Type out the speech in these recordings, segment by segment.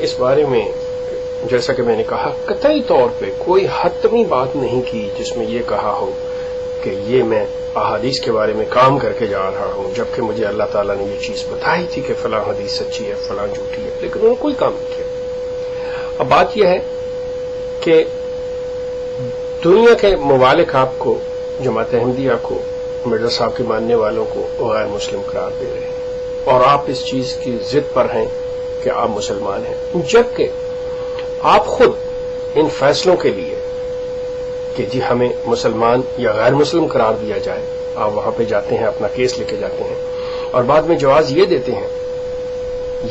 اس بارے میں جیسا کہ میں نے کہا قطعی طور پہ کوئی حتمی بات نہیں کی جس میں یہ کہا ہو کہ یہ میں احادیث کے بارے میں کام کر کے جا رہا ہوں، جبکہ مجھے اللہ تعالیٰ نے یہ چیز بتائی تھی کہ فلاں حدیث سچی ہے فلاں جھوٹی ہے، لیکن انہوں نے کوئی کام نہیں کیا۔ اب بات یہ ہے کہ دنیا کے ممالک آپ کو، جماعت احمدیہ کو، مرزا صاحب کے ماننے والوں کو غیر مسلم قرار دے رہے ہیں، اور آپ اس چیز کی ضد پر ہیں کہ آپ مسلمان ہیں، جبکہ آپ خود ان فیصلوں کے لیے کہ جی ہمیں مسلمان یا غیر مسلم قرار دیا جائے، آپ وہاں پہ جاتے ہیں، اپنا کیس لے کے جاتے ہیں، اور بعد میں جواز یہ دیتے ہیں،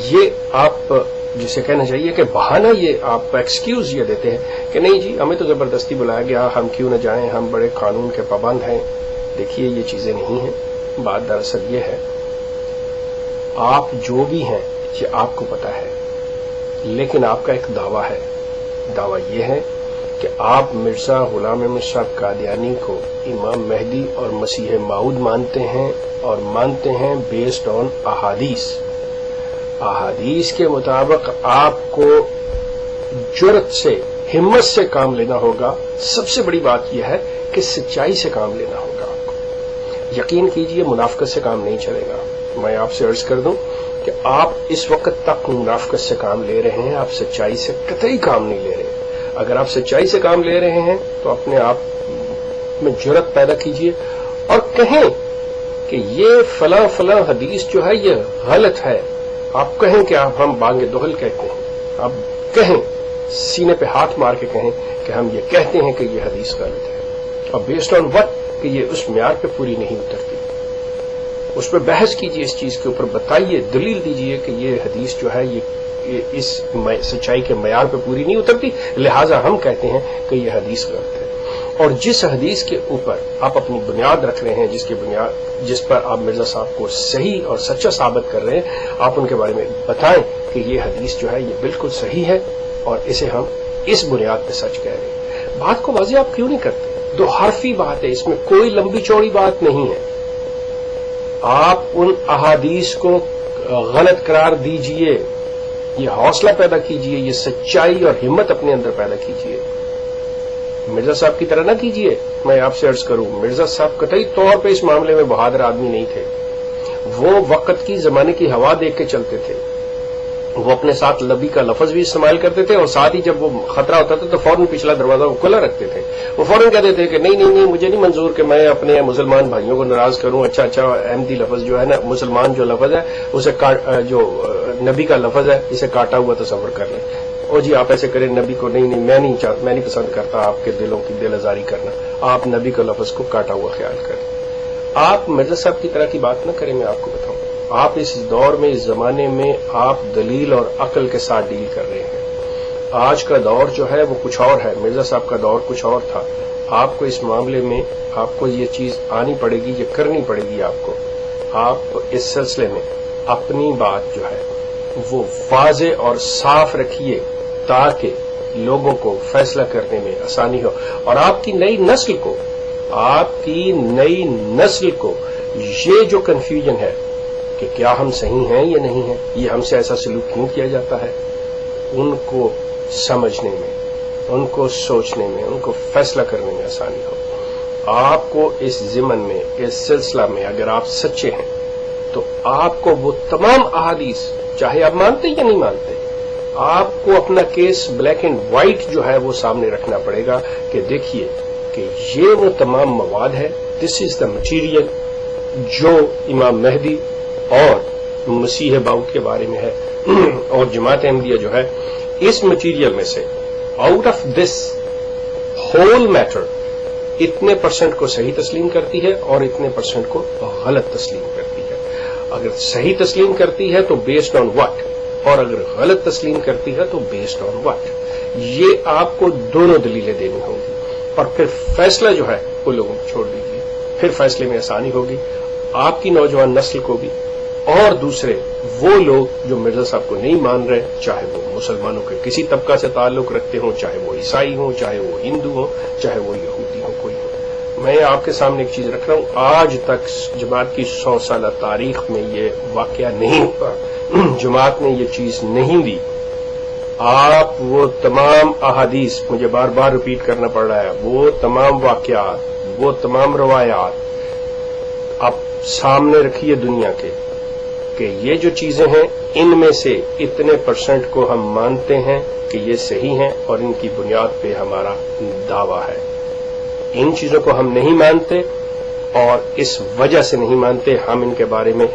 یہ آپ جسے کہنا چاہیے کہ بہانہ، یہ آپ ایکسکیوز یہ دیتے ہیں کہ نہیں جی ہمیں تو زبردستی بلایا گیا، ہم کیوں نہ جائیں، ہم بڑے قانون کے پابند ہیں۔ دیکھیے یہ چیزیں نہیں ہیں، بات دراصل یہ ہے آپ جو بھی ہیں یہ آپ کو پتا ہے، لیکن آپ کا ایک دعویٰ ہے، دعویٰ یہ ہے کہ آپ مرزا غلام احمد صاحب قادیانی کو امام مہدی اور مسیح موعود مانتے ہیں، اور مانتے ہیں بیسڈ آن احادیث۔ احادیث کے مطابق آپ کو جرأت سے، ہمت سے کام لینا ہوگا۔ سب سے بڑی بات یہ ہے کہ سچائی سے کام لینا ہوگا آپ کو۔ یقین کیجئے منافقت سے کام نہیں چلے گا۔ میں آپ سے عرض کر دوں کہ آپ اس وقت تک منافقت سے کام لے رہے ہیں، آپ سچائی سے قطعی کام نہیں لے رہے۔ اگر آپ سچائی سے کام لے رہے ہیں تو اپنے آپ میں جرأت پیدا کیجئے اور کہیں کہ یہ فلاں فلاں حدیث جو ہے یہ غلط ہے۔ آپ کہیں کہ آپ ہم بانگ دہل کہتے ہیں، آپ کہیں سینے پہ ہاتھ مار کے کہیں کہ ہم یہ کہتے ہیں کہ یہ حدیث غلط ہے، اور بیسڈ آن وٹ کہ یہ اس معیار پہ پوری نہیں اترتی، اس پہ بحث کیجئے، اس چیز کے اوپر بتائیے، دلیل دیجئے کہ یہ حدیث جو ہے یہ اس سچائی کے معیار پہ پوری نہیں اترتی، لہذا ہم کہتے ہیں کہ یہ حدیث غلط ہے۔ اور جس حدیث کے اوپر آپ اپنی بنیاد رکھ رہے ہیں، جس پر آپ مرزا صاحب کو صحیح اور سچا ثابت کر رہے ہیں، آپ ان کے بارے میں بتائیں کہ یہ حدیث جو ہے یہ بالکل صحیح ہے اور اسے ہم اس بنیاد پہ سچ کہہ رہے ہیں۔ بات کو واضح آپ کیوں نہیں کرتے؟ دو حرفی بات ہے، اس میں کوئی لمبی چوڑی بات نہیں ہے۔ آپ ان احادیث کو غلط قرار دیجئے، یہ حوصلہ پیدا کیجئے، یہ سچائی اور ہمت اپنے اندر پیدا کیجئے۔ مرزا صاحب کی طرح نہ کیجئے۔ میں آپ سے عرض کروں، مرزا صاحب قطعی طور پہ اس معاملے میں بہادر آدمی نہیں تھے۔ وہ وقت کی، زمانے کی ہوا دیکھ کے چلتے تھے۔ وہ اپنے ساتھ لبی کا لفظ بھی استعمال کرتے تھے، اور ساتھ ہی جب وہ خطرہ ہوتا تھا تو فوراً پچھلا دروازہ وہ کھلا رکھتے تھے۔ وہ فوراً کہتے تھے کہ نہیں مجھے نہیں منظور کہ میں اپنے مسلمان بھائیوں کو ناراض کروں۔ اچھا احمدی لفظ جو ہے نا، مسلمان جو لفظ ہے اسے جو نبی کا لفظ ہے اسے کاٹا ہوا تصور کر لیں۔ او جی آپ ایسے کریں نبی کو، نہیں میں نہیں پسند کرتا آپ کے دلوں کی دل آزاری کرنا، آپ نبی کا لفظ کو کاٹا ہوا خیال کریں۔ آپ مرزا صاحب کی طرح کی بات نہ کریں۔ میں آپ کو بتاؤں، آپ اس دور میں، اس زمانے میں آپ دلیل اور عقل کے ساتھ ڈیل کر رہے ہیں۔ آج کا دور جو ہے وہ کچھ اور ہے، مرزا صاحب کا دور کچھ اور تھا۔ آپ کو اس معاملے میں آپ کو یہ چیز آنی پڑے گی، یہ کرنی پڑے گی آپ کو۔ آپ اس سلسلے میں اپنی بات جو ہے وہ واضح اور صاف رکھیے تاکہ لوگوں کو فیصلہ کرنے میں آسانی ہو، اور آپ کی نئی نسل کو یہ جو کنفیوژن ہے کہ کیا ہم صحیح ہیں یا نہیں ہیں، یہ ہم سے ایسا سلوک کیوں کیا جاتا ہے، ان کو سمجھنے میں، ان کو سوچنے میں، ان کو فیصلہ کرنے میں آسانی ہو۔ آپ کو اس ضمن میں، اس سلسلہ میں اگر آپ سچے ہیں تو آپ کو وہ تمام احادیث، چاہے آپ مانتے یا نہیں مانتے، آپ کو اپنا کیس بلیک اینڈ وائٹ جو ہے وہ سامنے رکھنا پڑے گا کہ دیکھیے کہ یہ وہ تمام مواد ہے، دس از دا مٹیریل جو امام مہدی اور مسیح موعود کے بارے میں ہے، اور جماعت احمدیہ جو ہے اس مٹیریل میں سے out of this whole matter اتنے % کو صحیح تسلیم کرتی ہے اور اتنے % کو غلط تسلیم کرتی ہے۔ اگر صحیح تسلیم کرتی ہے تو بیسڈ آن وٹ، اور اگر غلط تسلیم کرتی ہے تو بیسڈ آن وٹ۔ یہ آپ کو دونوں دلیلیں دینی ہوں گی، اور پھر فیصلہ جو ہے وہ لوگوں کو چھوڑ دیجیے، پھر فیصلے میں آسانی ہوگی آپ کی نوجوان نسل کو بھی، اور دوسرے وہ لوگ جو مرزا صاحب کو نہیں مان رہے، چاہے وہ مسلمانوں کے کسی طبقہ سے تعلق رکھتے ہوں، چاہے وہ عیسائی ہوں، چاہے وہ ہندو ہوں، چاہے وہ یہودی ہوں، کوئی ہو۔ میں آپ کے سامنے ایک چیز رکھ رہا ہوں، آج تک جماعت کی 100 سالہ تاریخ میں یہ واقعہ نہیں ہوا، جماعت نے یہ چیز نہیں دی آپ وہ تمام احادیث، مجھے بار بار ریپیٹ کرنا پڑ رہا ہے، وہ تمام واقعات، وہ تمام روایات آپ سامنے رکھیے دنیا کے کہ یہ جو چیزیں ہیں ان میں سے اتنے % کو ہم مانتے ہیں کہ یہ صحیح ہیں اور ان کی بنیاد پہ ہمارا دعویٰ ہے. ان چیزوں کو ہم نہیں مانتے اور اس وجہ سے نہیں مانتے، ہم ان کے بارے میں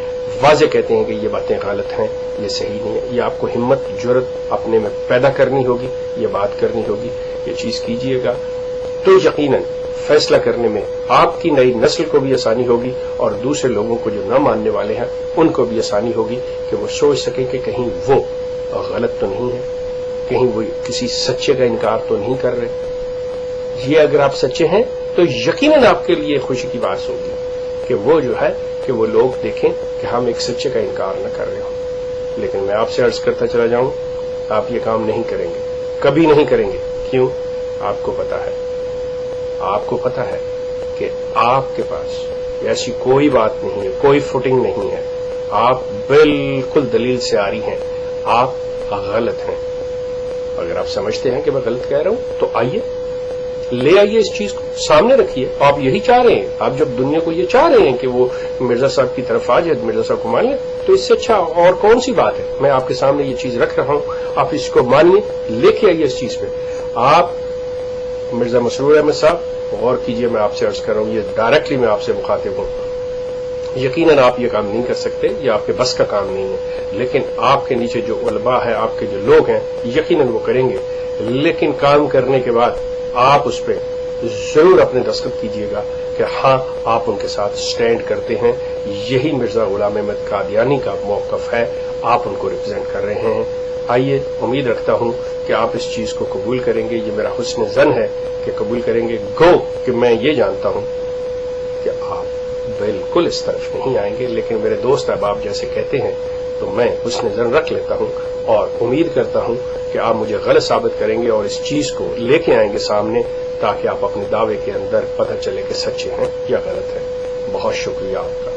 واضح کہتے ہیں کہ یہ باتیں غلط ہیں، یہ صحیح نہیں ہے. یہ آپ کو ہمت جرت اپنے میں پیدا کرنی ہوگی، یہ بات کرنی ہوگی، یہ چیز کیجئے گا تو یقیناً فیصلہ کرنے میں آپ کی نئی نسل کو بھی آسانی ہوگی اور دوسرے لوگوں کو جو نہ ماننے والے ہیں ان کو بھی آسانی ہوگی کہ وہ سوچ سکیں کہ کہیں وہ غلط تو نہیں ہے، کہیں وہ کسی سچے کا انکار تو نہیں کر رہے. یہ اگر آپ سچے ہیں تو یقیناً آپ کے لیے خوشی کی بات ہوگی کہ وہ جو ہے کہ وہ لوگ دیکھیں کہ ہم ایک سچے کا انکار نہ کر رہے ہوں. لیکن میں آپ سے عرض کرتا چلا جاؤں، آپ یہ کام نہیں کریں گے، کبھی نہیں کریں گے. کیوں؟ آپ کو پتا ہے، آپ کو پتا ہے کہ آپ کے پاس ایسی کوئی بات نہیں ہے، کوئی فوٹنگ نہیں ہے، آپ بالکل دلیل سے آ رہی ہیں، آپ غلط ہیں. اگر آپ سمجھتے ہیں کہ میں غلط کہہ رہا ہوں تو آئیے، لے آئیے، اس چیز کو سامنے رکھیے. آپ یہی چاہ رہے ہیں، آپ جب دنیا کو یہ چاہ رہے ہیں کہ وہ مرزا صاحب کی طرف آ جائے، مرزا صاحب کو مان لیں، تو اس سے اچھا اور کون سی بات ہے. میں آپ کے سامنے یہ چیز رکھ رہا ہوں، آپ اس کو مانیے، لے کے آئیے اس چیز پہ. آپ مرزا مسرور احمد صاحب غور کیجئے، میں آپ سے عرض کر رہا ہوں، یہ ڈائریکٹلی میں آپ سے مخاطب ہوں. یقیناً آپ یہ کام نہیں کر سکتے، یہ آپ کے بس کا کام نہیں ہے، لیکن آپ کے نیچے جو علماء ہیں، آپ کے جو لوگ ہیں، یقیناً وہ کریں گے. لیکن کام کرنے کے بعد آپ اس پہ ضرور اپنے دستخط کیجئے گا کہ ہاں آپ ان کے ساتھ سٹینڈ کرتے ہیں. یہی مرزا غلام احمد قادیانی کا موقف ہے، آپ ان کو ریپرزینٹ کر رہے ہیں. آئیے، امید رکھتا ہوں کہ آپ اس چیز کو قبول کریں گے. یہ میرا حسن ظن ہے کہ قبول کریں گے. گو کہ میں یہ جانتا ہوں کہ آپ بالکل اس طرف نہیں آئیں گے، لیکن میرے دوست احباب جیسے کہتے ہیں تو میں حسن ظن رکھ لیتا ہوں اور امید کرتا ہوں کہ آپ مجھے غلط ثابت کریں گے اور اس چیز کو لے کے آئیں گے سامنے، تاکہ آپ اپنے دعوے کے اندر پتہ چلے کہ سچے ہیں یا غلط ہیں. بہت شکریہ آپ کا.